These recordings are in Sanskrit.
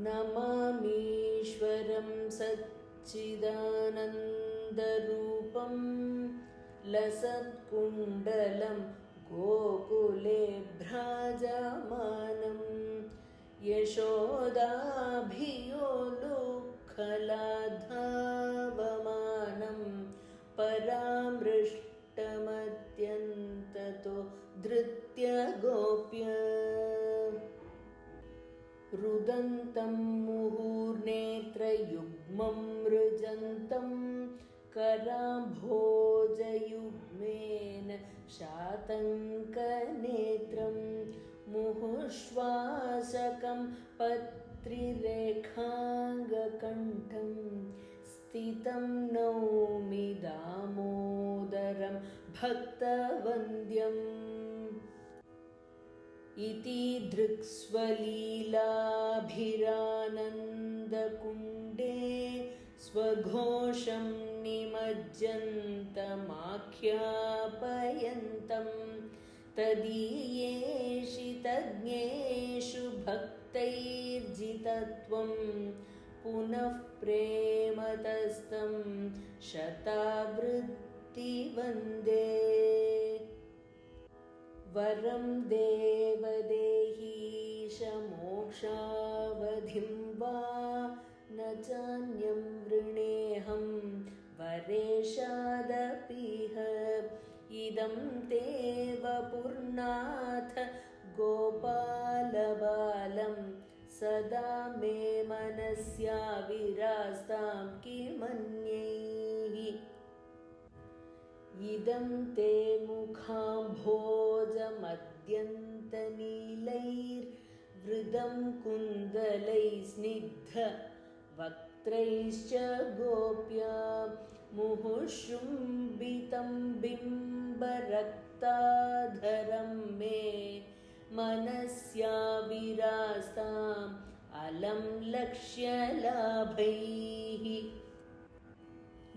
नमामीश्वरं सच्चिदानन्दरूपं लसत्कुण्डलं गोकुले भ्राजमानं यशोदाभियोलुखलाधावमानं परामृष्टमत्यन्ततो धृत्य रुदन्तं मुहुर्नेत्रयुग्मं मृजन्तं कराम्भोजयुग्मेन शातङ्कनेत्रं मुहुश्वासकं पत्रिरेखाङ्गकण्ठं स्थितं नौमि दामोदरं भक्तवन्द्यम् इति दृक्स्वलीलाभिरानन्दकुण्डे स्वघोषं निमज्जन्तमाख्यापयन्तं तदीयेषु भक्तैर्जितत्वं पुनः प्रेमतस्तं शतावृत्ति वन्दे। वरं देवदेहीश मोक्षावधिं वा न चान्यं वृणेऽहं वरेशादपीह इदं ते वपुर्नाथ गोपालबालं सदा मे मनस्या विरास्तां किमन्यैः इदं ते मुखाम्भोजमद्यन्तनीलैर्वृदं कुन्दलैः स्निग्ध वक्त्रैश्च गोप्या मुहुशुम्बितं बिम्बरक्ताधरं मे मनस्या विरास्ताम् अलं लक्ष्यलाभैः।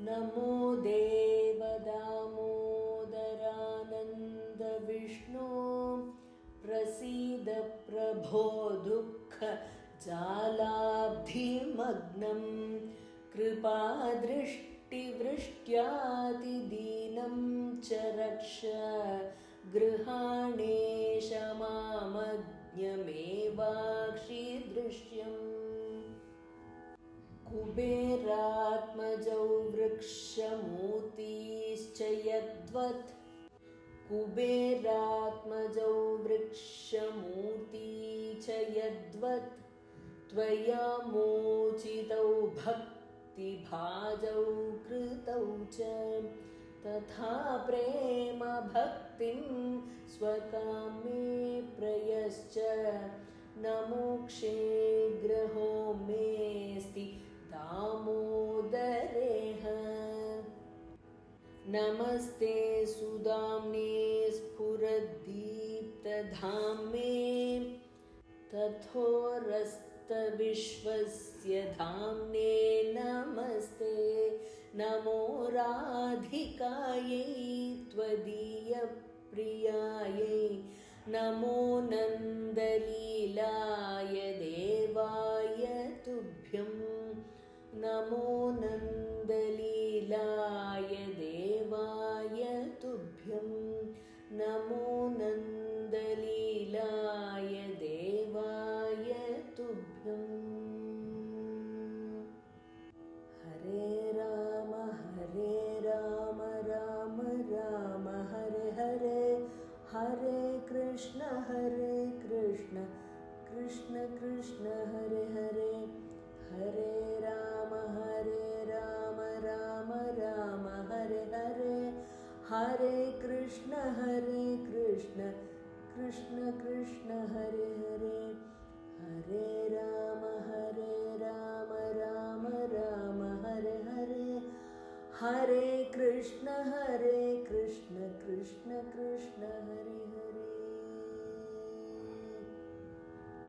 नमो देवदामोदरानन्दविष्णो प्रसीद प्रभो दुःखजालाब्धिमग्नं कृपादृष्टिवृष्ट्यातिदीनं च रक्ष गृहाणेश मामज्ञमेवाक्षिदृश्यम्। कुबेरात्मजौ वृक्षमूर्तिश्च यद्वत् कुबेरात्मजौ वृक्षमूर्ति च यद्वत् त्वया मोचितौ भक्तिभाजौ कृतौ च तथा प्रेम भक्तिं स्वकामे प्रयश्च न मोक्षे ग्रहो मेऽस्ति दामोदरेह। नमस्ते सुदाम्ने स्फुरद्दीप्तधाम्ने तथोरस्तविश्वस्य धाम्ने नमस्ते नमो राधिकायै त्वदीयप्रियायै नमो नन्दलीलाय देवाय तुभ्यं नमो नन्दलीलाय देवाय तुभ्यं नमो नन्दलीलाय देवाय तुभ्यम्। हरे राम राम राम हरे हरे हरे कृष्ण कृष्ण कृष्ण हरे हरे हरे राम राम राम हरे हरे हरे कृष्ण कृष्ण कृष्ण हरे हरे हरे राम राम राम हरे हरे हरे कृष्ण कृष्ण कृष्ण हरे हरे।